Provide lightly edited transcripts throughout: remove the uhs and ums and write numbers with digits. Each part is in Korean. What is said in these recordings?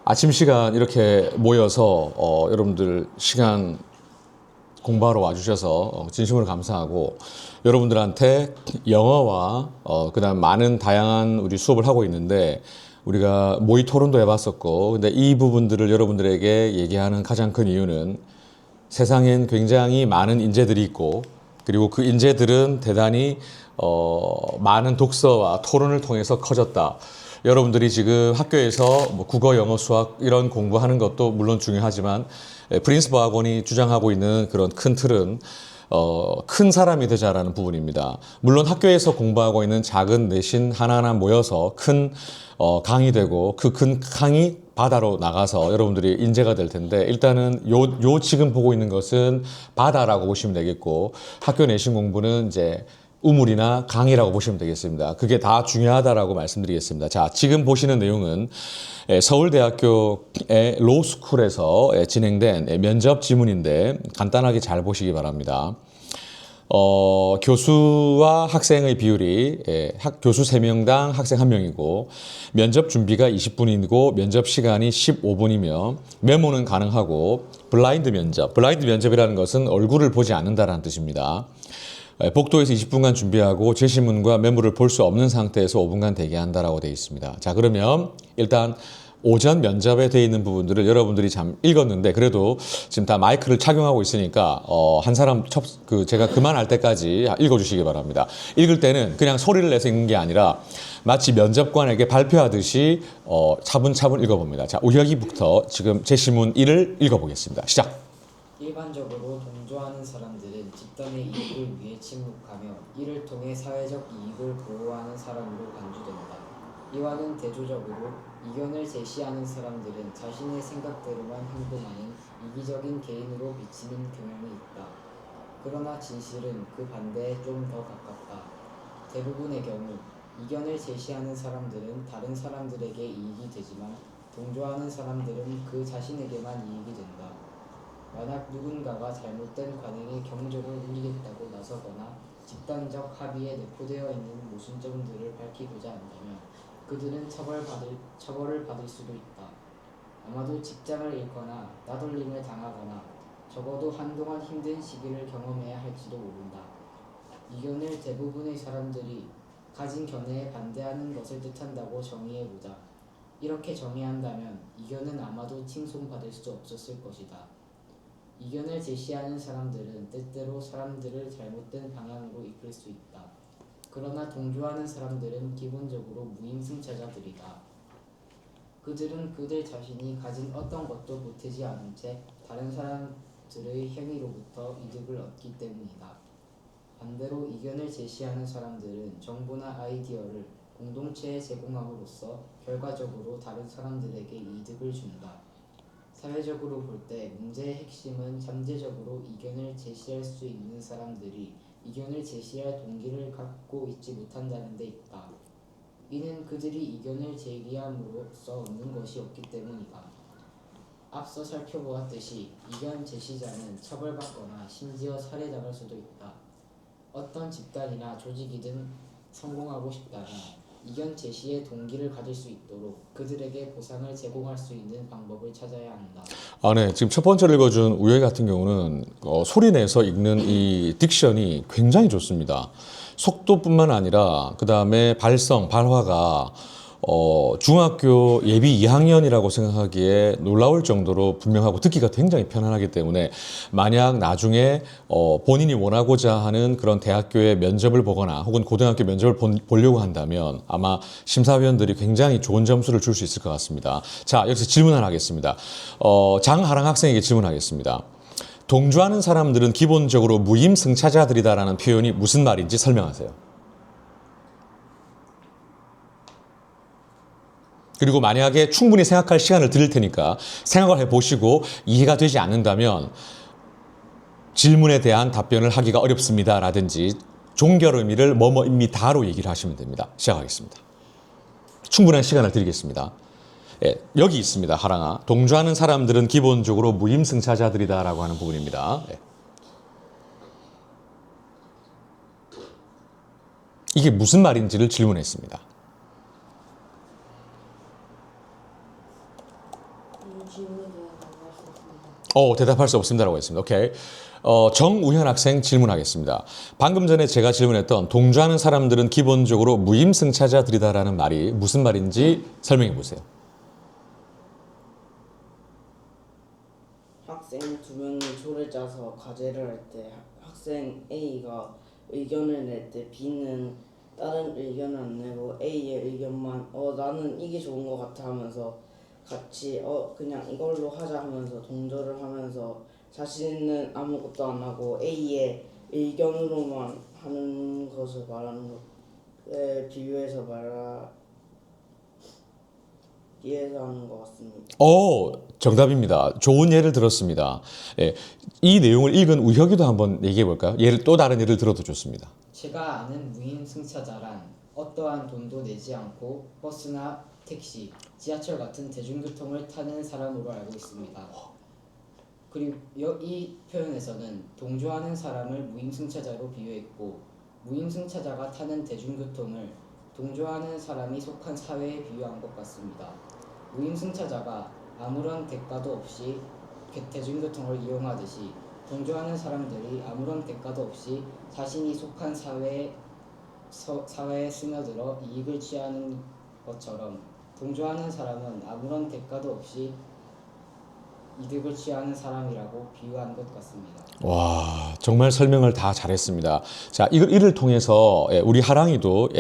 아침 시간 이렇게 모여서 여러분들 시간 공부하러 와주셔서 진심으로 감사하고, 여러분들한테 영어와 그다음 많은 다양한 우리 수업을 하고 있는데, 우리가 모의 토론도 해봤었고, 근데 이 부분들을 여러분들에게 얘기하는 가장 큰 이유는 세상엔 굉장히 많은 인재들이 있고, 그리고 그 인재들은 대단히 많은 독서와 토론을 통해서 커졌다. 여러분들이 지금 학교에서 뭐 국어, 영어, 수학 이런 공부하는 것도 물론 중요하지만, 프린스버 학원이 주장하고 있는 그런 큰 틀은 큰 사람이 되자라는 부분입니다. 물론 학교에서 공부하고 있는 작은 내신 하나하나 모여서 큰 강이 되고, 그 큰 강이 바다로 나가서 여러분들이 인재가 될 텐데, 일단은 요 지금 보고 있는 것은 바다라고 보시면 되겠고, 학교 내신 공부는 이제 우물이나 강이라고 보시면 되겠습니다. 그게 다 중요하다라고 말씀드리겠습니다. 자, 지금 보시는 내용은 서울대학교의 로스쿨에서 진행된 면접 지문인데, 간단하게 잘 보시기 바랍니다. 교수와 학생의 비율이 교수 3명당 학생 1명이고, 면접 준비가 20분이고 면접 시간이 15분이며 메모는 가능하고, 블라인드 면접이라는 것은 얼굴을 보지 않는다는 뜻입니다. 복도에서 20분간 준비하고 제시문과 메모를 볼 수 없는 상태에서 5분간 대기한다라고 되어 있습니다. 자, 그러면 일단 오전 면접에 되어 있는 부분들을 여러분들이 참 읽었는데, 그래도 지금 다 마이크를 착용하고 있으니까 한 사람 제가 그만할 때까지 읽어주시기 바랍니다. 읽을 때는 그냥 소리를 내서 읽는 게 아니라 마치 면접관에게 발표하듯이 차분차분 읽어봅니다. 자, 여기부터 지금 제시문 1을 읽어보겠습니다. 시작! 일반적으로 동조하는 사람들은 집단의 이익을 위해 침묵하며 이를 통해 사회적 이익을 보호하는 사람으로 간주된다. 이와는 대조적으로 이견을 제시하는 사람들은 자신의 생각대로만 행동하는 이기적인 개인으로 비치는 경향이 있다. 그러나 진실은 그 반대에 좀 더 가깝다. 대부분의 경우 이견을 제시하는 사람들은 다른 사람들에게 이익이 되지만, 동조하는 사람들은 그 자신에게만 이익이 된다. 만약 누군가가 잘못된 관행에 경종을 울리겠다고 나서거나 집단적 합의에 내포되어 있는 모순점들을 밝히고자 한다면 그들은 처벌을 받을 수도 있다. 아마도 직장을 잃거나 따돌림을 당하거나 적어도 한동안 힘든 시기를 경험해야 할지도 모른다. 이견을 대부분의 사람들이 가진 견해에 반대하는 것을 뜻한다고 정의해보자. 이렇게 정의한다면 이견은 아마도 칭송받을 수 없었을 것이다. 이견을 제시하는 사람들은 때때로 사람들을 잘못된 방향으로 이끌 수 있다. 그러나 동조하는 사람들은 기본적으로 무임승차자들이다. 그들은 그들 자신이 가진 어떤 것도 보태지 않은 채 다른 사람들의 행위로부터 이득을 얻기 때문이다. 반대로 이견을 제시하는 사람들은 정보나 아이디어를 공동체에 제공함으로써 결과적으로 다른 사람들에게 이득을 준다. 사회적으로 볼 때 문제의 핵심은 잠재적으로 이견을 제시할 수 있는 사람들이 이견을 제시할 동기를 갖고 있지 못한다는 데 있다. 이는 그들이 이견을 제기함으로써 얻는 것이 없기 때문이다. 앞서 살펴보았듯이 이견 제시자는 처벌받거나 심지어 살해당할 수도 있다. 어떤 집단이나 조직이든 성공하고 싶다면 이견 제시의 동기를 가질 수 있도록 그들에게 보상을 제공할 수 있는 방법을 찾아야 한다. 네. 지금 첫 번째로 읽어준 우열 같은 경우는 소리 내서 읽는 이 딕션이 굉장히 좋습니다. 속도뿐만 아니라 그 다음에 발화가 중학교 예비 2학년이라고 생각하기에 놀라울 정도로 분명하고 듣기가 굉장히 편안하기 때문에, 만약 나중에 본인이 원하고자 하는 그런 대학교의 면접을 보거나 혹은 고등학교 면접을 보려고 한다면 아마 심사위원들이 굉장히 좋은 점수를 줄 수 있을 것 같습니다. 자, 여기서 질문 하나 하겠습니다. 장하랑 학생에게 질문하겠습니다. 동조하는 사람들은 기본적으로 무임승차자들이다라는 표현이 무슨 말인지 설명하세요. 그리고 만약에 충분히 생각할 시간을 드릴 테니까 생각을 해보시고 이해가 되지 않는다면 질문에 대한 답변을 하기가 어렵습니다 라든지 종결 의미를 뭐뭐입니다로 얘기를 하시면 됩니다. 시작하겠습니다. 충분한 시간을 드리겠습니다. 여기 있습니다. 하랑아. 동조하는 사람들은 기본적으로 무임승차자들이다라고 하는 부분입니다. 이게 무슨 말인지를 질문했습니다. 이 질문에 대해 답할 수 없습니다. 대답할 수 없습니다라고 했습니다. 오케이. 정우현 학생 질문하겠습니다. 방금 전에 제가 질문했던 동조하는 사람들은 기본적으로 무임승차자들이다라는 말이 무슨 말인지 설명해 보세요. 학생 두 명이 조를 짜서 과제를 할 때 학생 A가 의견을 낼 때 B는 다른 의견을 안 내고 A의 의견만 나는 이게 좋은 것 같아 하면서 같이 그냥 이걸로 하자 하면서 동조를 하면서 자신은 아무것도 안 하고 A의 의견으로만 하는 것을 말하는 것에 비유해서 이해해서 하는 것 같습니다. 정답입니다. 좋은 예를 들었습니다. 예, 이 내용을 읽은 우혁이도 한번 얘기해 볼까요? 또 다른 예를 들어도 좋습니다. 제가 아는 무임승차자란 어떠한 돈도 내지 않고 버스나 택시, 지하철 같은 대중교통을 타는 사람으로 알고 있습니다. 그리고 이 표현에서는 동조하는 사람을 무임승차자로 비유했고 무임승차자가 타는 대중교통을 동조하는 사람이 속한 사회에 비유한 것 같습니다. 무임승차자가 아무런 대가도 없이 대중교통을 이용하듯이 동조하는 사람들이 아무런 대가도 없이 자신이 속한 사회에 스며들어 이익을 취하는 것처럼 동조하는 사람은 아무런 대가도 없이 이득을 취하는 사람이라고 비유한 것 같습니다. 와, 정말 설명을 다 잘했습니다. 자, 이를 통해서 우리 하랑이도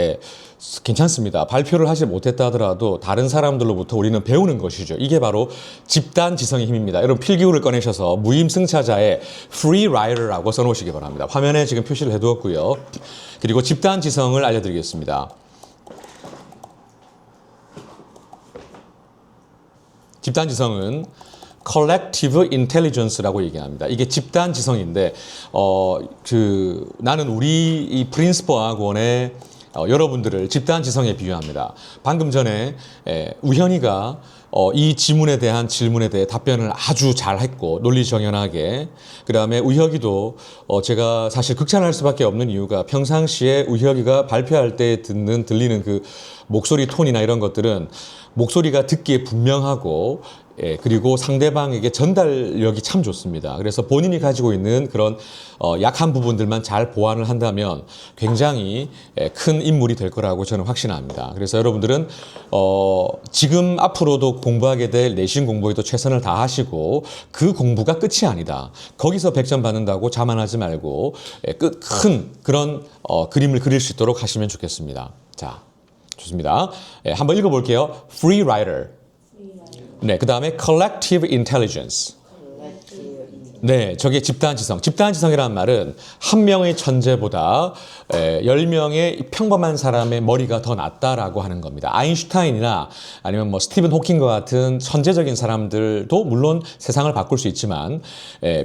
괜찮습니다. 발표를 하지 못했다 하더라도 다른 사람들로부터 우리는 배우는 것이죠. 이게 바로 집단 지성의 힘입니다. 여러분 필기구를 꺼내셔서 무임승차자의 free rider라고 써놓으시기 바랍니다. 화면에 지금 표시를 해두었고요. 그리고 집단 지성을 알려드리겠습니다. 집단 지성은 collective intelligence라고 얘기합니다. 이게 집단 지성인데, 나는 우리 이 프린스퍼 학원의 여러분들을 집단 지성에 비유합니다. 방금 전에 우현이가 이 지문에 대한 질문에 대해 답변을 아주 잘 했고 논리 정연하게, 그 다음에 우혁이도 제가 사실 극찬할 수밖에 없는 이유가 평상시에 우혁이가 발표할 때 들리는 그 목소리 톤이나 이런 것들은 목소리가 듣기에 분명하고 그리고 상대방에게 전달력이 참 좋습니다. 그래서 본인이 가지고 있는 그런 약한 부분들만 잘 보완을 한다면 굉장히 큰 인물이 될 거라고 저는 확신합니다. 그래서 여러분들은 지금 앞으로도 공부하게 될 내신 공부에도 최선을 다하시고 그 공부가 끝이 아니다. 거기서 100점 받는다고 자만하지 말고 큰 그런 그림을 그릴 수 있도록 하시면 좋겠습니다. 자, 좋습니다. 한번 읽어볼게요. Free rider. 네, 그 다음에 collective intelligence. 네, 저게 집단지성. 집단지성이라는 말은 한 명의 천재보다 10명의 평범한 사람의 머리가 더 낫다라고 하는 겁니다. 아인슈타인이나 아니면 뭐 스티븐 호킹과 같은 천재적인 사람들도 물론 세상을 바꿀 수 있지만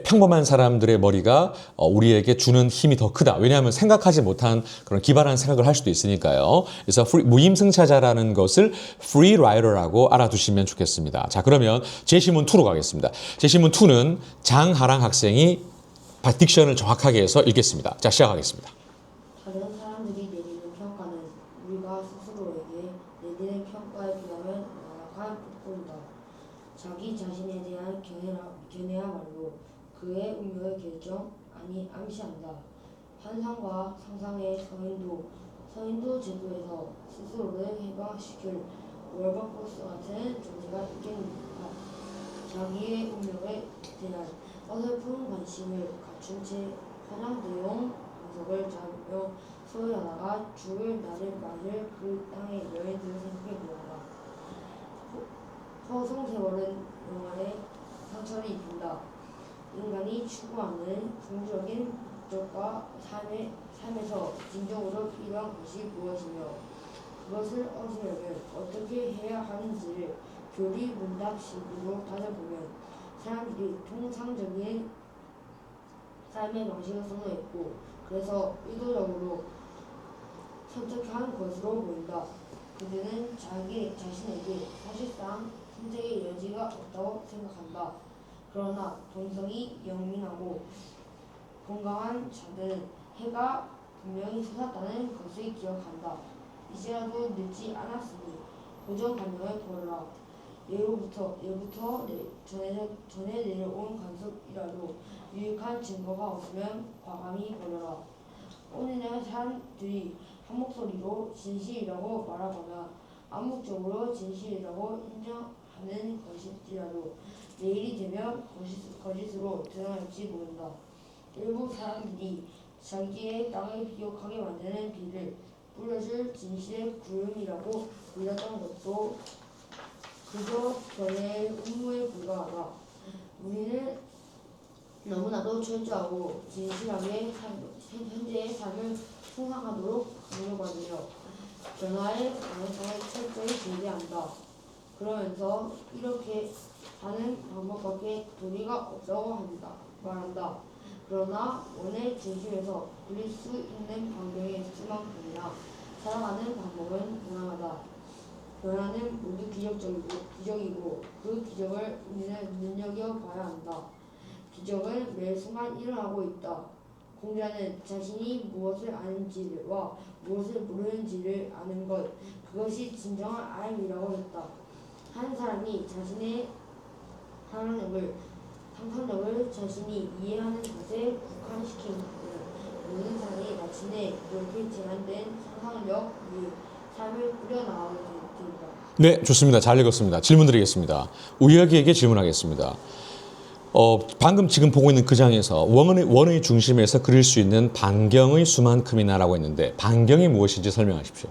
평범한 사람들의 머리가 우리에게 주는 힘이 더 크다. 왜냐하면 생각하지 못한 그런 기발한 생각을 할 수도 있으니까요. 그래서 무임승차자라는 것을 free rider라고 알아두시면 좋겠습니다. 자, 그러면 제시문 2로 가겠습니다. 제시문 2는 장하랑 학생이 딕션을 정확하게 해서 읽겠습니다. 자, 시작하겠습니다. 다른 사람들이 내리는 평가는 우리가 스스로에게 내리는 평가에 비하면 나약한 폭포이다. 자기 자신에 대한 견해야말로 그의 운명의 결정 아니 암시한다. 환상과 상상의 서인도 제도에서 스스로를 해방시킬 월버포스 같은 존재가 있겠는가. 자기의 운명에 대한 어설픈 관심을 갖춘 채 환상 내용 분석을 자며 소유하다가 죽을 날을 맞을 그 땅의 여인들을 생각해보아라. 허송세월은 영원의 상처를 입힌다. 인간이 추구하는 궁극적인 목적과 삶에서 진정으로 필요한 것이 무엇이며 그것을 얻으려면 어떻게 해야 하는지를 교리문답식으로 따져보면 사람들이 통상적인 삶의 방식을 선호했고 그래서 의도적으로 선택한 것으로 보인다. 그들은 자기 자신에게 사실상 선택의 여지가 없다고 생각한다. 그러나 동성이 영민하고 건강한 자들은 해가 분명히 솟았다는 것을 기억한다. 이제라도 늦지 않았으니 고정관념을 버려라. 예로부터 전해 내려온 간섭이라도 유익한 증거가 없으면 과감히 버려라. 오늘날 사람들이 한 목소리로 진실이라고 말하거나 암묵적으로 진실이라고 인정하는 것일지라도 내일이 되면 거짓으로 드러날지 모른다. 일부 사람들이 자기의 땅을 비옥하게 만드는 비를 뿌려줄 진실의 구름이라고 불렸던 것도 그저 별의 음모에 불과하다. 우리는 너무나도 철저하고 진실하게 현재의 삶을 충성하도록 강요받으며 변화의 가능성을 철저히 제기한다. 그러면서 이렇게 하는 방법밖에 도리가 없다고 말한다. 그러나 원의 중심에서 누릴 수 있는 환경에 있을 만큼이나 살아가는 방법은 다양하다. 변화는 모두 기적이고 그 기적을 우리는 눈여겨봐야 한다. 기적은 매 순간 일어나고 있다. 공자는 자신이 무엇을 아는지와 무엇을 모르는지를 아는 것, 그것이 진정한 알미라고 했다. 한 사람이 자신의 상상력을 자신이 이해하는 것에 국한시키는 모든 사람이 마침내 이렇게 제한된 상상력 위에 삶을 꾸려나가게 된다. 네, 좋습니다. 잘 읽었습니다. 질문 드리겠습니다. 우혁이에게 질문하겠습니다. 방금 지금 보고 있는 그 장에서 원의 중심에서 그릴 수 있는 반경의 수만큼이나라고 했는데 반경이 무엇인지 설명하십시오.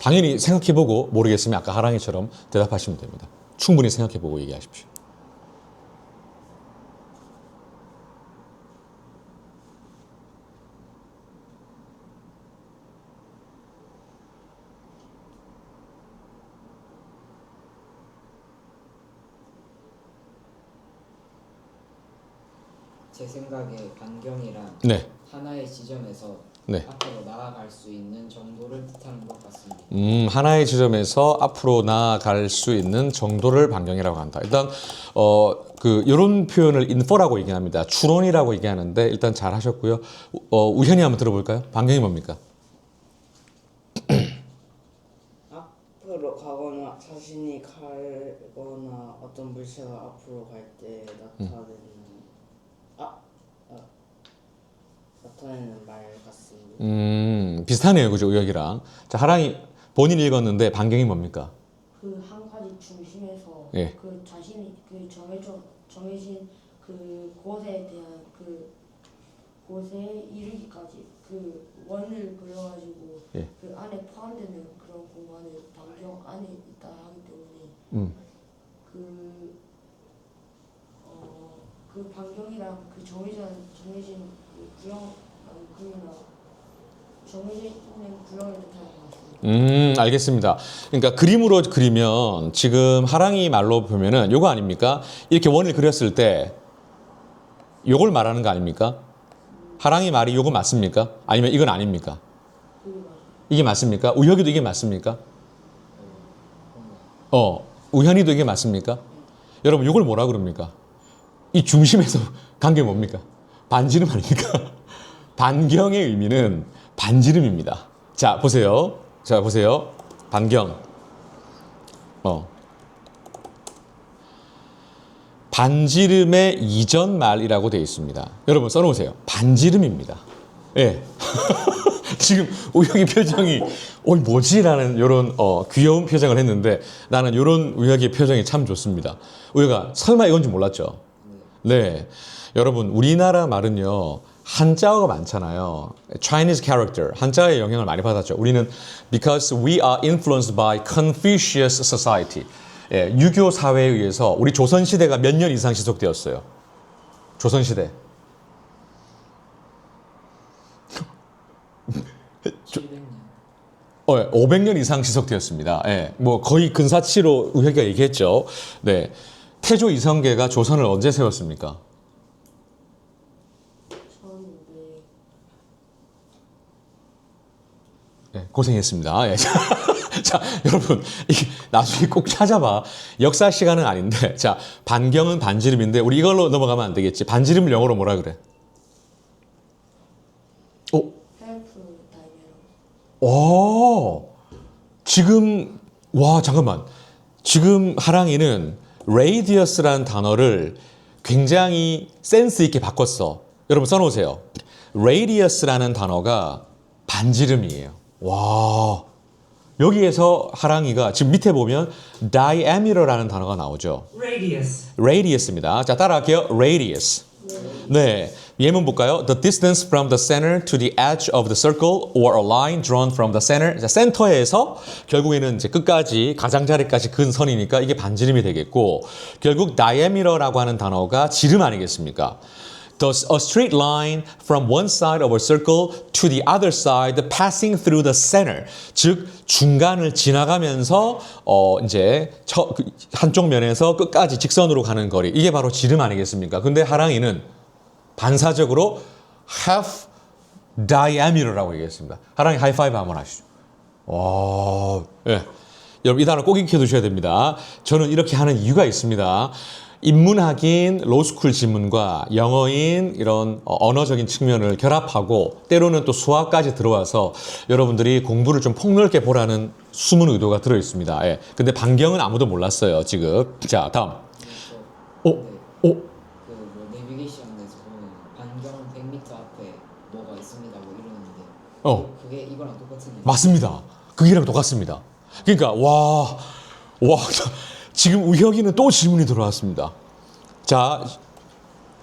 당연히 생각해보고 모르겠으면 아까 하랑이처럼 대답하시면 됩니다. 충분히 생각해보고 얘기하십시오. 제 생각에 반경이란 네. 하나의 지점에서 네. 앞으로 나아갈 수 있는 정도를 뜻하는 것 같습니다. 하나의 지점에서 앞으로 나아갈 수 있는 정도를 반경이라고 한다. 일단 이런 표현을 인포라고 얘기합니다. 추론이라고 얘기하는데 일단 잘 하셨고요. 우현이 한번 들어볼까요? 반경이 뭡니까? 앞으로 가거나 자신이 가거나 어떤 물체가 앞으로 갈 때 나타내는 말 같습니다. 비슷하네요, 그죠? 우혁이랑. 자, 하랑이 본인이 읽었는데 반경이 뭡니까? 그 한 가지 중심에서 예. 그 자신이 그 정해진 그 곳에 대한 그 곳에 이르기까지 그 원을 그려가지고 예. 그 안에 포함되는 그런 공간을 반경 안에 있다 하기 때문에 그 반경이랑 그 정해진 그 구형이나 정해져 있는 구형을 뜻하는 것 같습니다. 알겠습니다. 그러니까 그림으로 그리면 지금 하랑이 말로 보면은 요거 아닙니까? 이렇게 원을 그렸을 때 요걸 말하는 거 아닙니까? 하랑이 말이 요거 맞습니까? 아니면 이건 아닙니까? 이게 맞습니까? 우혁이도 이게 맞습니까? 우현이도 이게 맞습니까? 여러분 요걸 뭐라 그럽니까? 이 중심에서 관계 뭡니까? 반지름 아닙니까? 반경의 의미는 반지름입니다. 자, 보세요. 반경. 반지름의 이전 말이라고 되어 있습니다. 여러분 써놓으세요. 반지름입니다. 예. 지금 우혁이 표정이 뭐지라는 이런 귀여운 표정을 했는데 나는 이런 우혁이의 표정이 참 좋습니다. 우혁아 설마 이건 줄 몰랐죠? 네. 여러분 우리나라 말은요. 한자어가 많잖아요. Chinese character, 한자의 영향을 많이 받았죠. 우리는 because we are influenced by Confucius society. 예, 유교 사회에 의해서 우리 조선시대가 몇 년 이상 지속되었어요. 조선시대. 700년. 500년 이상 지속되었습니다. 예, 뭐 거의 근사치로 우혁이가 얘기했죠. 네. 태조 이성계가 조선을 언제 세웠습니까? 네, 고생했습니다. 예. 자, 여러분, 나중에 꼭 찾아봐. 역사 시간은 아닌데, 자, 반경은 반지름인데, 우리 이걸로 넘어가면 안 되겠지. 반지름을 영어로 뭐라 그래? helpful이다요. 오, 지금 와 잠깐만. 지금 하랑이는 radious라는 단어를 굉장히 센스 있게 바꿨어. 여러분 써놓으세요. radious라는 단어가 반지름이에요. 와, 여기에서 하랑이가 지금 밑에 보면 diameter라는 단어가 나오죠. radius입니다. 자, 따라할게요. radius. 네, 예문 볼까요? The distance from the center to the edge of the circle or a line drawn from the center. 자, 센터에서 결국에는 이제 끝까지 가장자리까지 근 선이니까 이게 반지름이 되겠고, 결국 diameter라고 하는 단어가 지름 아니겠습니까? A straight line from one side of a circle to the other side passing through the center. 즉 중간을 지나가면서 이제 한쪽 면에서 끝까지 직선으로 가는 거리. 이게 바로 지름 아니겠습니까? 근데 하랑이는 반사적으로 half diameter라고 얘기했습니다. 하랑이 하이파이브 한번 하시죠. 와, 예. 여러분 이 단어 꼭 익혀두셔야 됩니다. 저는 이렇게 하는 이유가 있습니다. 인문학인 로스쿨 지문과 영어인 이런 언어적인 측면을 결합하고 때로는 또 수학까지 들어와서 여러분들이 공부를 좀 폭넓게 보라는 숨은 의도가 들어 있습니다. 예. 근데 반경은 아무도 몰랐어요, 지금. 자, 다음. 그뭐 내비게이션에서 보면 반경 100m 앞에 뭐가 있습니다 뭐 이러는데 그게 이거랑 똑같은 얘기. 맞습니다. 그게랑 똑같습니다. 그러니까 와 지금 우혁이는 또 질문이 들어왔습니다. 자,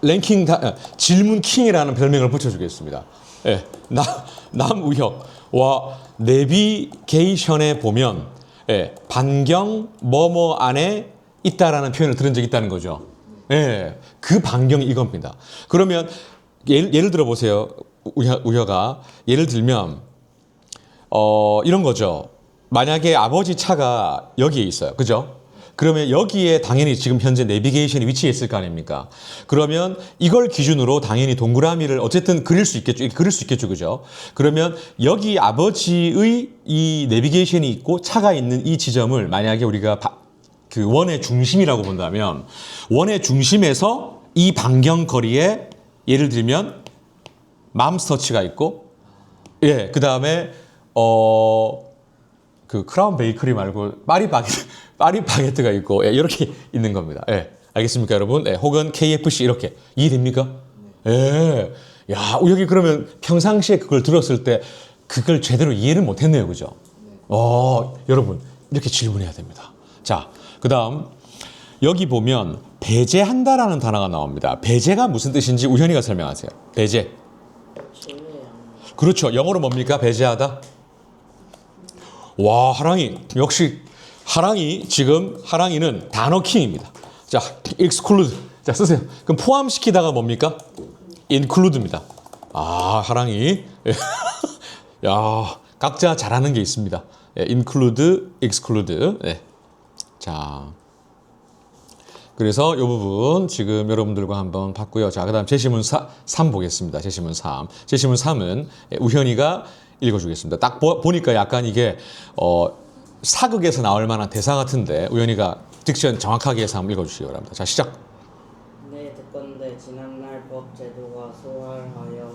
랭킹 질문 킹이라는 별명을 붙여주겠습니다. 예, 남우혁. 와, 내비게이션에 보면 반경 뭐뭐 안에 있다라는 표현을 들은 적이 있다는 거죠. 예, 그 반경이 이겁니다. 그러면 예를 들어 보세요, 우혁아. 예를 들면 이런 거죠. 만약에 아버지 차가 여기에 있어요. 그죠? 그러면 여기에 당연히 지금 현재 내비게이션이 위치해 있을 거 아닙니까? 그러면 이걸 기준으로 당연히 동그라미를 어쨌든 그릴 수 있겠죠. 그죠? 그러면 여기 아버지의 이 내비게이션이 있고 차가 있는 이 지점을 만약에 우리가 그 원의 중심이라고 본다면 원의 중심에서 이 반경 거리에 예를 들면 맘스터치가 있고 그 다음에 그 크라운 베이커리 말고 파리 바게트가 있고 이렇게 있는 겁니다. 알겠습니까, 여러분? 혹은 KFC 이렇게 이해됩니까? 야, 여기 그러면 평상시에 그걸 들었을 때 그걸 제대로 이해를 못했네요, 그죠? 여러분 이렇게 질문해야 됩니다. 자, 그다음 여기 보면 배제한다라는 단어가 나옵니다. 배제가 무슨 뜻인지 우현이가 설명하세요. 배제. 그렇죠. 영어로 뭡니까? 배제하다. 와, 하랑이 역시 하랑이는 단어 킹입니다. 자, exclude. 자, 쓰세요. 그럼 포함시키다가 뭡니까? include입니다. 아, 하랑이. 야, 각자 잘하는 게 있습니다. include, exclude. 자, 그래서 이 부분 지금 여러분들과 한번 봤고요. 자, 그다음 제시문 3 보겠습니다. 제시문 3. 제시문 3은 우현이가 읽어주겠습니다. 딱 보니까 약간 이게 사극에서 나올 만한 대사 같은데 우현이가 딕션 정확하게 해서 한번 읽어주시기 바랍니다. 자, 시작. 네, 듣건대 지난날 법 제도가 소활하여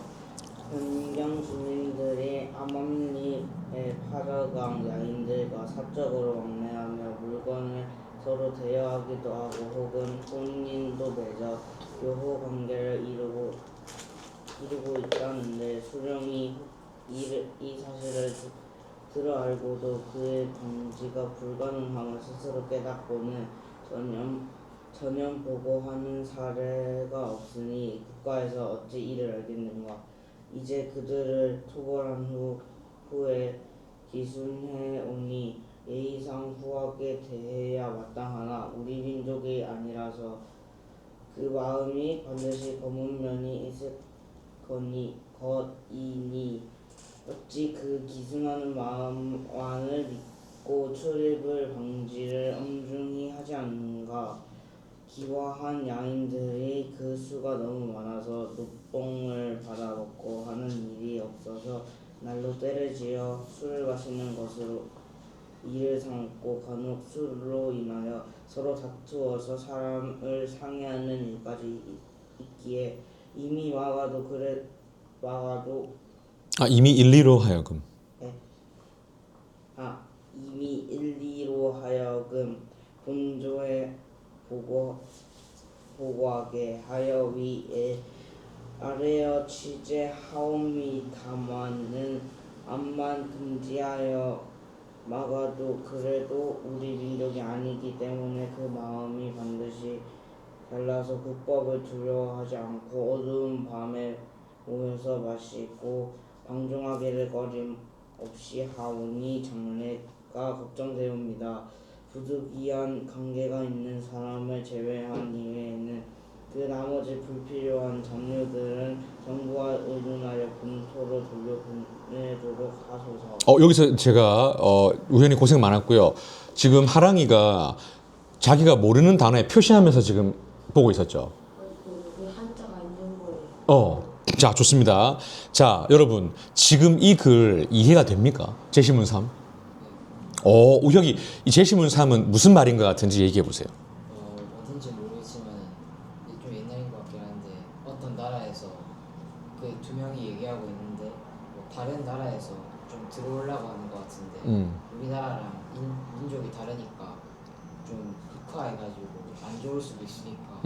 현경 주민들이 암암리의 파라강 야인들과 사적으로 왕래하며 물건을 서로 대여하기도 하고 혹은 혼인도 맺어 교호 관계를 이루고 있다는데 수령이 이 사실을 들어 알고도 그의 방지가 불가능함을 스스로 깨닫고는 전혀 보고하는 사례가 없으니 국가에서 어찌 이를 알겠는가. 이제 그들을 토벌한 후에 기순해 오니 예의상 후하게 대해야 마땅하나 우리 민족이 아니라서 그 마음이 반드시 검은 면이 있을 것이니 어찌 그 기승하는 마음만을 믿고 출입을 방지를 엄중히 하지 않는가. 기와한 야인들이 그 수가 너무 많아서 녹봉을 받아먹고 하는 일이 없어서 날로 때를 지어 술을 마시는 것으로 이를 삼고 간혹 술로 인하여 서로 다투어서 사람을 상해하는 일까지 있기에 이미 막아도 이미 1, 2로 하여금. 이미 1, 2로 하여금 본조에 보고하게 하여 위에 아래여 취재하옵니다마는 암만 금지하여 막아도 그래도 우리 민족이 아니기 때문에 그 마음이 반드시 달라서 그 법을 두려워하지 않고 어두운 밤에 모여서 마시고 방종하기를 거림없이 하오니 장래가 걱정되옵니다. 부득이한 관계가 있는 사람을 제외한 이외에는 그 나머지 불필요한 잔류들은 정부와 의논하여 본토로 돌려보내도록 하소서. 여기서 제가 우연히 고생 많았고요. 지금 하랑이가 자기가 모르는 단어에 표시하면서 지금 보고 있었죠. 그 한자가 있는 거예요. 자, 좋습니다. 자, 여러분 지금 이 글 이해가 됩니까? 제시문 3. 우혁이 이 제시문 3은 무슨 말인 것 같은지 얘기해 보세요. 어딘지 모르겠지만 좀 옛날인 것 같긴 한데 어떤 나라에서 그 두 명이 얘기하고 있는데 뭐 다른 나라에서 좀 들어오려고 하는 것 같은데 우리나라랑 민족이 다르니까 좀 극화해가지고 안 좋을 수도 있으니까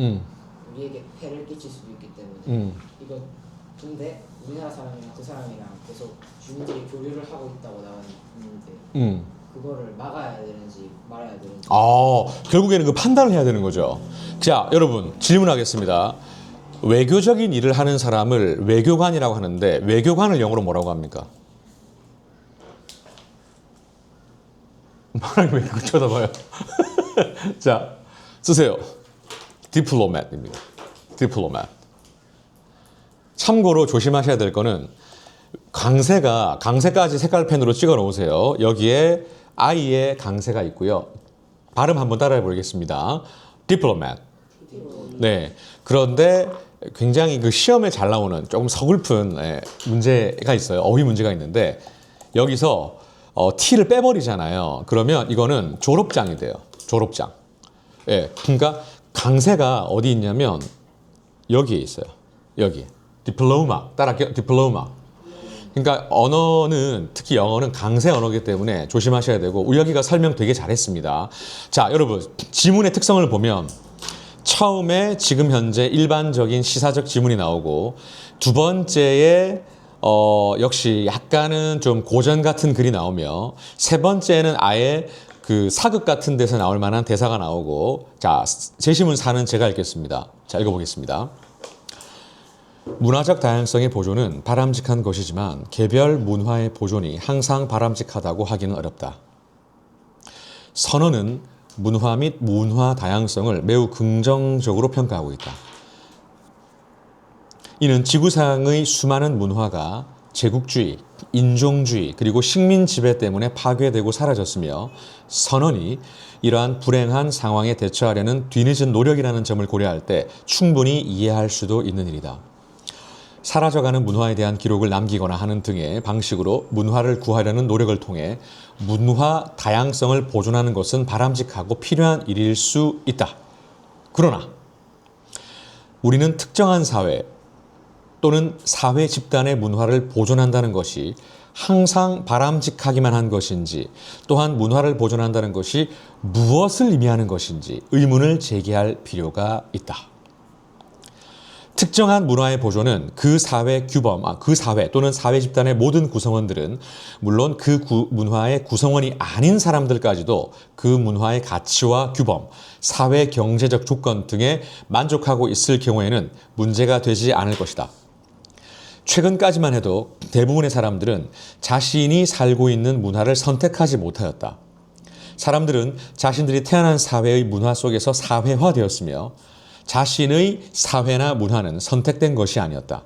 우리에게 폐를 끼칠 수도 있기 때문에 이거 근데 우리나라 사람이랑 그 사람이랑 계속 주민들이 교류를 하고 있다고 나왔는데 그거를 막아야 되는지 말아야 되는지 결국에는 그 판단을 해야 되는 거죠. 자, 여러분 질문하겠습니다. 외교적인 일을 하는 사람을 외교관이라고 하는데 외교관을 영어로 뭐라고 합니까? 말을 왜 그거 쳐다봐요? 자, 쓰세요. diplomat입니다. diplomat. 참고로 조심하셔야 될 거는 강세까지 색깔펜으로 찍어 놓으세요. 여기에 I의 강세가 있고요. 발음 한번 따라해 보겠습니다. diplomat. 네. 그런데 굉장히 그 시험에 잘 나오는 조금 서글픈 문제가 있어요. 어휘 문제가 있는데 여기서 T를 빼버리잖아요. 그러면 이거는 졸업장이 돼요. 졸업장. 예. 그러니까 강세가 어디 있냐면 여기에 있어요. 여기. 디플로마. 따라할게요. 디플로마. 그러니까 언어는 특히 영어는 강세 언어이기 때문에 조심하셔야 되고 우혁이가 설명 되게 잘했습니다. 자, 여러분 지문의 특성을 보면 처음에 지금 현재 일반적인 시사적 지문이 나오고 두 번째에 역시 약간은 좀 고전 같은 글이 나오며 세 번째는 아예 그 사극 같은 데서 나올 만한 대사가 나오고 자, 제시문 4는 제가 읽겠습니다. 자, 읽어보겠습니다. 문화적 다양성의 보존은 바람직한 것이지만 개별 문화의 보존이 항상 바람직하다고 하기는 어렵다. 선언은 문화 및 문화 다양성을 매우 긍정적으로 평가하고 있다. 이는 지구상의 수많은 문화가 제국주의, 인종주의, 그리고 식민 지배 때문에 파괴되고 사라졌으며 선언이 이러한 불행한 상황에 대처하려는 뒤늦은 노력이라는 점을 고려할 때 충분히 이해할 수도 있는 일이다. 사라져가는 문화에 대한 기록을 남기거나 하는 등의 방식으로 문화를 구하려는 노력을 통해 문화 다양성을 보존하는 것은 바람직하고 필요한 일일 수 있다. 그러나 우리는 특정한 사회 또는 사회 집단의 문화를 보존한다는 것이 항상 바람직하기만 한 것인지 또한 문화를 보존한다는 것이 무엇을 의미하는 것인지 의문을 제기할 필요가 있다. 특정한 문화의 보존은 그 사회 규범, 그 사회 또는 사회 집단의 모든 구성원들은 물론 그 문화의 구성원이 아닌 사람들까지도 그 문화의 가치와 규범, 사회 경제적 조건 등에 만족하고 있을 경우에는 문제가 되지 않을 것이다. 최근까지만 해도 대부분의 사람들은 자신이 살고 있는 문화를 선택하지 못하였다. 사람들은 자신들이 태어난 사회의 문화 속에서 사회화되었으며 자신의 사회나 문화는 선택된 것이 아니었다.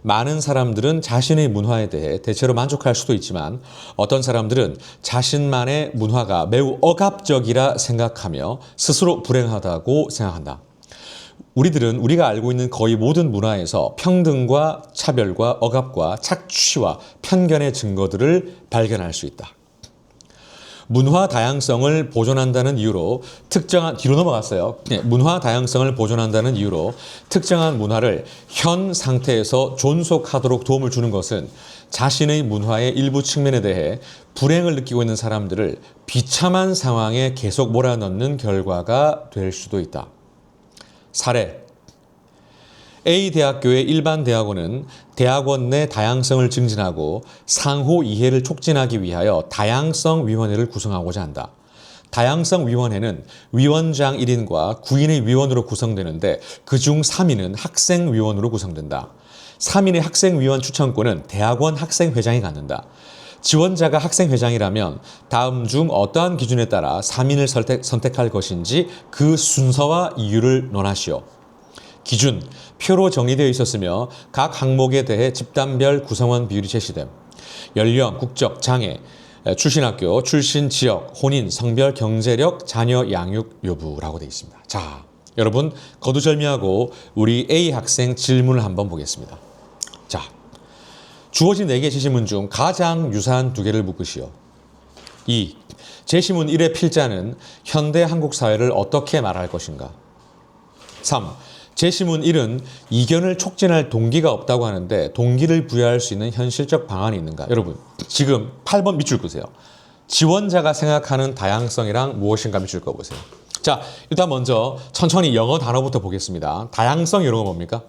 많은 사람들은 자신의 문화에 대해 대체로 만족할 수도 있지만 어떤 사람들은 자신만의 문화가 매우 억압적이라 생각하며 스스로 불행하다고 생각한다. 우리들은 우리가 알고 있는 거의 모든 문화에서 평등과 차별과 억압과 착취와 편견의 증거들을 발견할 수 있다. 문화 다양성을 보존한다는 이유로 특정한 뒤로 넘어갔어요. 네, 문화 다양성을 보존한다는 이유로 특정한 문화를 현 상태에서 존속하도록 도움을 주는 것은 자신의 문화의 일부 측면에 대해 불행을 느끼고 있는 사람들을 비참한 상황에 계속 몰아넣는 결과가 될 수도 있다. 사례 A 대학교의 일반 대학원은 대학원 내 다양성을 증진하고 상호 이해를 촉진하기 위하여 다양성위원회를 구성하고자 한다. 다양성위원회는 위원장 1인과 9인의 위원으로 구성되는데 그중 3인은 학생위원으로 구성된다. 3인의 학생위원 추천권은 대학원 학생회장이 갖는다. 지원자가 학생회장이라면 다음 중 어떠한 기준에 따라 3인을 선택할 것인지 그 순서와 이유를 논하시오. 기준, 표로 정의되어 있었으며 각 항목에 대해 집단별 구성원 비율이 제시됨. 연령, 국적, 장애, 출신 학교, 출신 지역, 혼인, 성별, 경제력, 자녀 양육 여부라고 되어 있습니다. 자, 여러분 거두절미하고 우리 A 학생 질문을 한번 보겠습니다. 자, 주어진 4개의 제시문 중 가장 유사한 2개를 묶으시오. 2. 제시문 1의 필자는 현대 한국 사회를 어떻게 말할 것인가? 3. 제시문 1은 이견을 촉진할 동기가 없다고 하는데 동기를 부여할 수 있는 현실적 방안이 있는가? 여러분, 지금 8번 밑줄 그으세요. 지원자가 생각하는 다양성이랑 무엇인가 밑줄 그어보세요. 자, 일단 먼저 천천히 영어 단어부터 보겠습니다. 다양성 이런 거 뭡니까?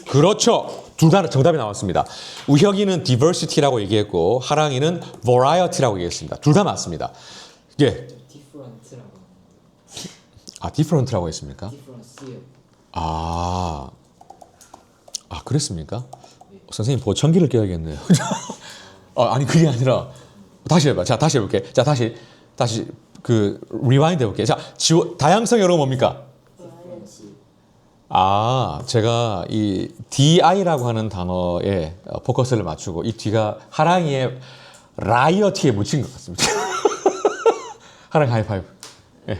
그렇죠. 둘 다 정답이 나왔습니다. 우혁이는 diversity라고 얘기했고 하랑이는 variety라고 얘기했습니다. 둘 다 맞습니다. 예. different라고. 아, different라고 했습니까? difference요. 그랬습니까? 선생님 보청기를 껴야겠네요. 아니 그게 아니라 다시 해봐. 자, 다시 해볼게. 자, 다시 그 리와인드 해볼게. 자, 다양성 여러 뭡니까? 제가 이 DI라고 하는 단어에 포커스를 맞추고 이 뒤가 하랑이의 라이어티에 묻힌 것 같습니다. 하랑 하이파이브. 예.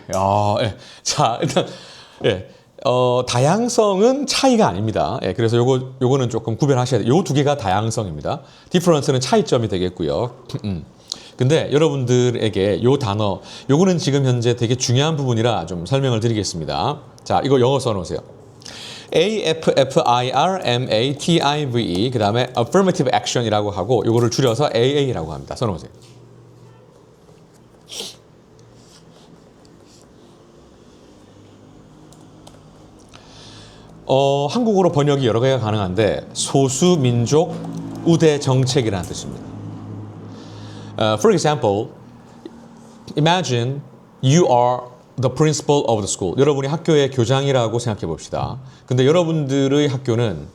예. 자, 일단 다양성은 차이가 아닙니다. 예, 그래서 요거는 조금 구별하셔야 돼요. 요 2개가 다양성입니다. 디퍼런스는 차이점이 되겠고요. 근데 여러분들에게 요 단어, 요거는 지금 현재 되게 중요한 부분이라 좀 설명을 드리겠습니다. 자, 이거 영어 써놓으세요. affirmative, 그 다음에 affirmative action이라고 하고 요거를 줄여서 AA라고 합니다. 써놓으세요. 한국어로 번역이 여러 개가 가능한데 소수민족 우대 정책이라는 뜻입니다. For example, imagine you are the principal of the school. 여러분이 학교의 교장이라고 생각해 봅시다. 근데 여러분들의 학교는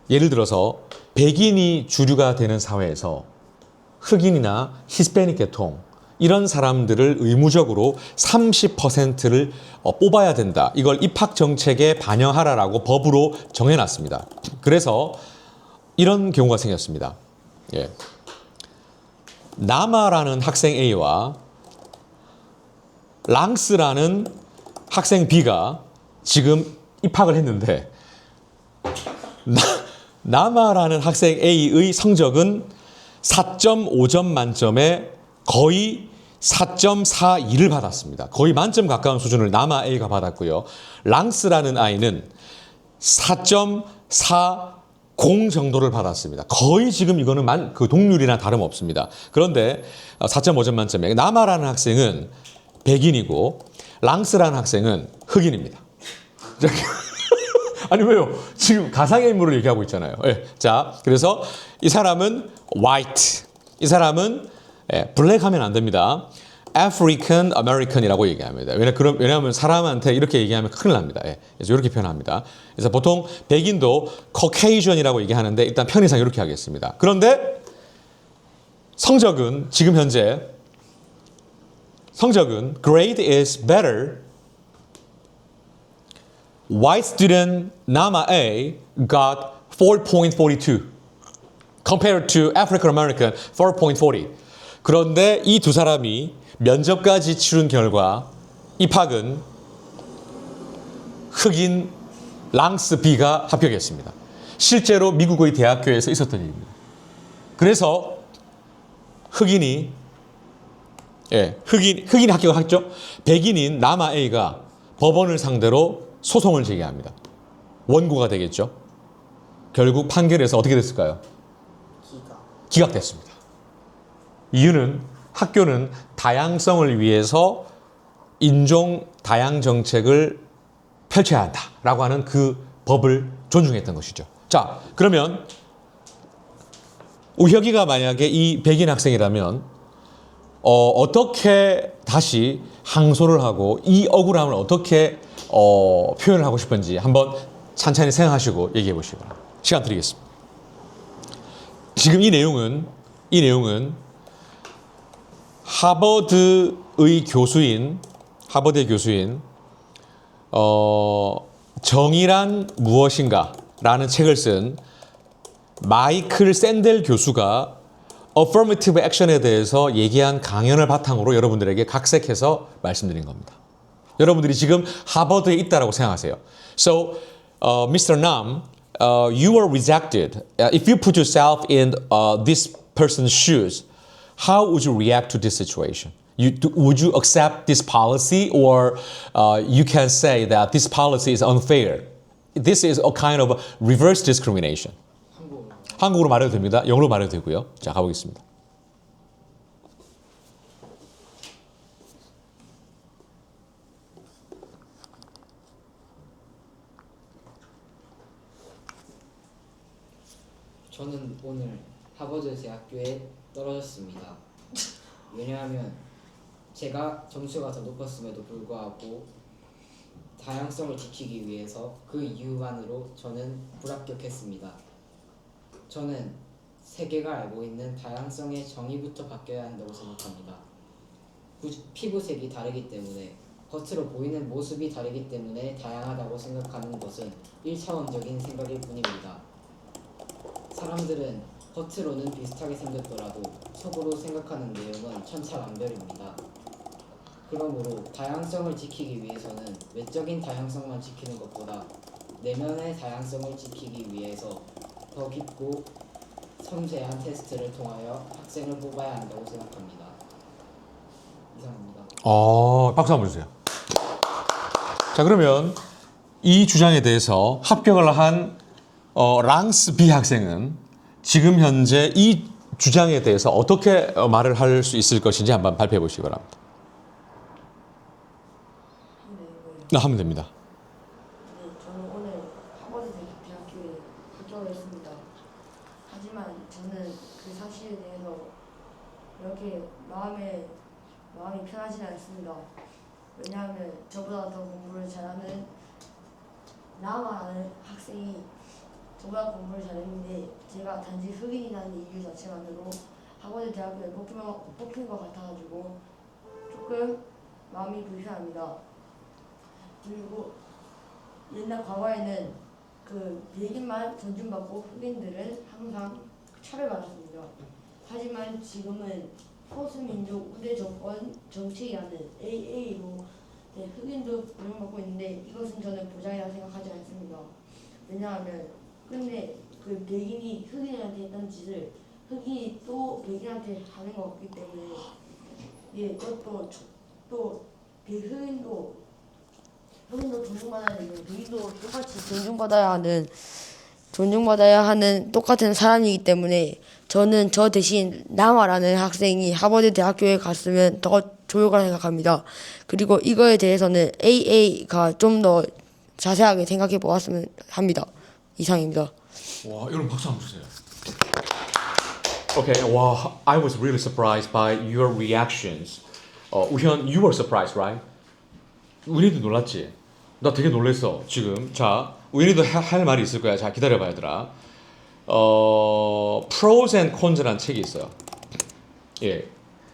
예를 들어서 백인이 주류가 되는 사회에서 흑인이나 히스패닉 계통 이런 사람들을 의무적으로 30%를 뽑아야 된다. 이걸 입학 정책에 반영하라라고 법으로 정해놨습니다. 그래서 이런 경우가 생겼습니다. 예. 나마라는 학생 A와 랑스라는 학생 B가 지금 입학을 했는데 나마라는 학생 A의 성적은 4.5점 만점에 거의 4.42를 받았습니다. 거의 만점 가까운 수준을 나마 A가 받았고요. 랑스라는 아이는 4.40 정도를 받았습니다. 거의 지금 이거는 그 동률이나 다름없습니다. 그런데 4.5점 만점에 나마라는 학생은 백인이고 랑스라는 학생은 흑인입니다. 아니 왜요? 지금 가상의 인물을 얘기하고 있잖아요. 예. 자, 그래서 이 사람은 white, 이 사람은 블랙 하면 안 됩니다. African American이라고 얘기합니다. 왜냐하면 사람한테 이렇게 얘기하면 큰일 납니다. 예. 그래서 이렇게 표현합니다. 그래서 보통 백인도 Caucasian이라고 얘기하는데 일단 편의상 이렇게 하겠습니다. 그런데 성적은 지금 현재 grade is better. White student Nama A got 4.42 compared to African American 4.40. 그런데 이 두 사람이 면접까지 치른 결과 입학은 흑인 랑스 B가 합격했습니다. 실제로 미국의 대학교에서 있었던 일입니다. 그래서 흑인이 흑인이 합격했죠. 백인인 남아 A가 법원을 상대로 소송을 제기합니다. 원고가 되겠죠. 결국 판결에서 어떻게 됐을까요? 기각됐습니다. 이유는 학교는 다양성을 위해서 인종 다양 정책을 펼쳐야 한다라고 하는 그 법을 존중했던 것이죠. 자, 그러면 우혁이가 만약에 이 백인 학생이라면 어떻게 다시 항소를 하고 이 억울함을 어떻게 표현을 하고 싶은지 한번 찬찬히 생각하시고 얘기해 보시기 바랍니다. 시간 드리겠습니다. 지금 이 내용은 하버드의 교수인 정의란 무엇인가 라는 책을 쓴 마이클 샌델 교수가 affirmative action에 대해서 얘기한 강연을 바탕으로 여러분들에게 각색해서 말씀드린 겁니다. 여러분들이 지금 하버드에 있다라고 생각하세요. So, Mr. Nam, you were rejected. If you put yourself in this person's shoes, how would you react to this situation? Would you accept this policy, or you can say that this policy is unfair? This is a kind of reverse discrimination. 한국어로 말해도 됩니다. 영어로 말해도 되고요. 자, 가보겠습니다. 저는 오늘 하버드 대학교에 떨어졌습니다. 왜냐하면 제가 점수가 더 높았음에도 불구하고 다양성을 지키기 위해서 그 이유만으로 저는 불합격했습니다. 저는 세계가 알고 있는 다양성의 정의부터 바뀌어야 한다고 생각합니다. 피부색이 다르기 때문에, 겉으로 보이는 모습이 다르기 때문에 다양하다고 생각하는 것은 1차원적인 생각일 뿐입니다. 사람들은 겉으로는 비슷하게 생겼더라도 속으로 생각하는 내용은 천차만별입니다. 그러므로 다양성을 지키기 위해서는 외적인 다양성만 지키는 것보다 내면의 다양성을 지키기 위해서 더 깊고 섬세한 테스트를 통하여 학생을 뽑아야 한다고 생각합니다. 이상입니다. 박수 한번 주세요. 자, 그러면 이 주장에 대해서 합격을 한 랑스 B 학생은 지금 현재 이 주장에 대해서 어떻게 말을 할 수 있을 것인지 한번 발표해 보시기 바랍니다. 하면 됩니다. 네, 저는 오늘 하버드 대학교에 합격을 했습니다. 하지만 저는 그 사실에 대해서 이렇게 마음이 편하지는 않습니다. 왜냐하면 저보다 더 공부를 잘하는 나와라는 학생이 저보다 공부를 잘했는데 제가 단지 흑인이라는 이유 자체만으로 하버드 대학교에 뽑힌 것 같아가지고 조금 마음이 불편합니다. 그리고 옛날 과거에는 그 백인만 존중받고 흑인들은 항상 차별받았습니다. 하지만 지금은 소수민족 우대 정권 정책이라는 AA로 흑인도 존중받고 있는데 이것은 저는 보장이라고 생각하지 않습니다. 왜냐하면 근데 그 백인이 흑인한테 했던 짓을 흑인이 또 백인한테 하는 것 같기 때문에 그것도 또 흑인도 존중받아야 되고 백인도 똑같이 존중받아야 하는 똑같은 사람이기 때문에 저는 저 대신 남아라는 학생이 하버드 대학교에 갔으면 더 좋을 거라 생각합니다. 그리고 이거에 대해서는 AA가 좀 더 자세하게 생각해 보았으면 합니다. 이상입니다. 와, 여러분 박수 한번 주세요. Okay, wow, I was really surprised by your reactions. 우현, you were surprised, right? 우현이도 놀랐지? 나 되게 놀랬어, 지금. 자, 우현이도 할 말이 있을 거야. 자, 기다려봐, 얘들아. Pros and Cons라는 책이 있어요. 예,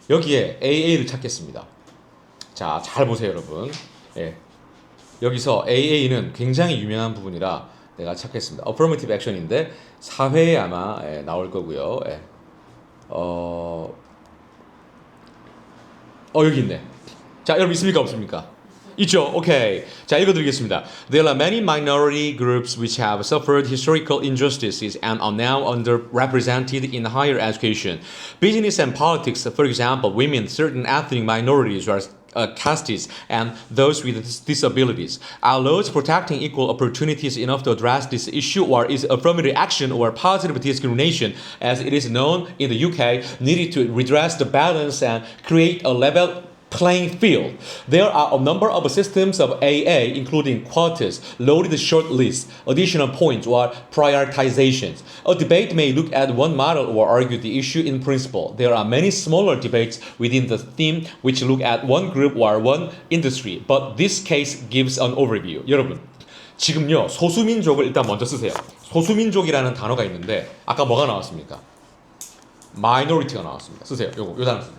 여기에 AA를 찾겠습니다. 자, 잘 보세요, 여러분. 예, 여기서 AA는 굉장히 유명한 부분이라 내가 찾겠습니다. Affirmative Action인데 사회에 아마 나올 거고요. 예. 여기 있네. 자, 여러분 있습니까 없습니까? 있죠. 오케이. 자, 읽어드리겠습니다. There are many minority groups which have suffered historical injustices and are now underrepresented in higher education. Business and politics, for example, women, certain ethnic minorities are castes, and those with disabilities. Are laws protecting equal opportunities enough to address this issue, or is affirmative action or positive discrimination, as it is known in the UK, needed to redress the balance and create a level playing field? There are a number of systems of AA, including quotas, loaded short lists, additional points, or prioritizations. A debate may look at one model or argue the issue in principle. There are many smaller debates within the theme which look at one group or one industry, but this case gives an overview. 여러분, 지금요, 소수민족을 일단 먼저 쓰세요. 소수민족이라는 단어가 있는데 아까 뭐가 나왔습니까? minority가 나왔습니다. 쓰세요. 요 단어 쓰세요.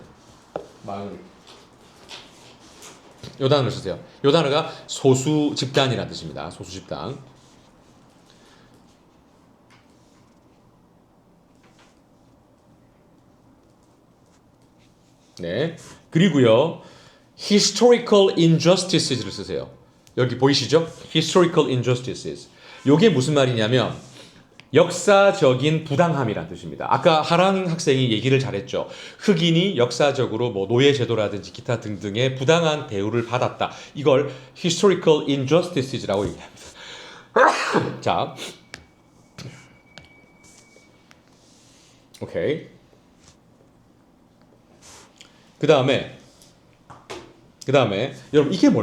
minority. 요 단어를 쓰세요. 요 단어가 소수 집단이라는 뜻입니다. 소수 집단. 네. 그리고요. historical injustices를 쓰세요. 여기 보이시죠? historical injustices. 요게 무슨 말이냐면 역사적인 부당함이란 뜻입니다. 아까 하랑 학생이 얘기를 잘했죠. 흑인이 역사적으로 뭐 노예 제도라든지 기타 등등의 부당한 대우를 받았다. 이걸 historical injustices라고 얘기합니다. 자, 오케이. 그 다음에 여러분 이게 뭘?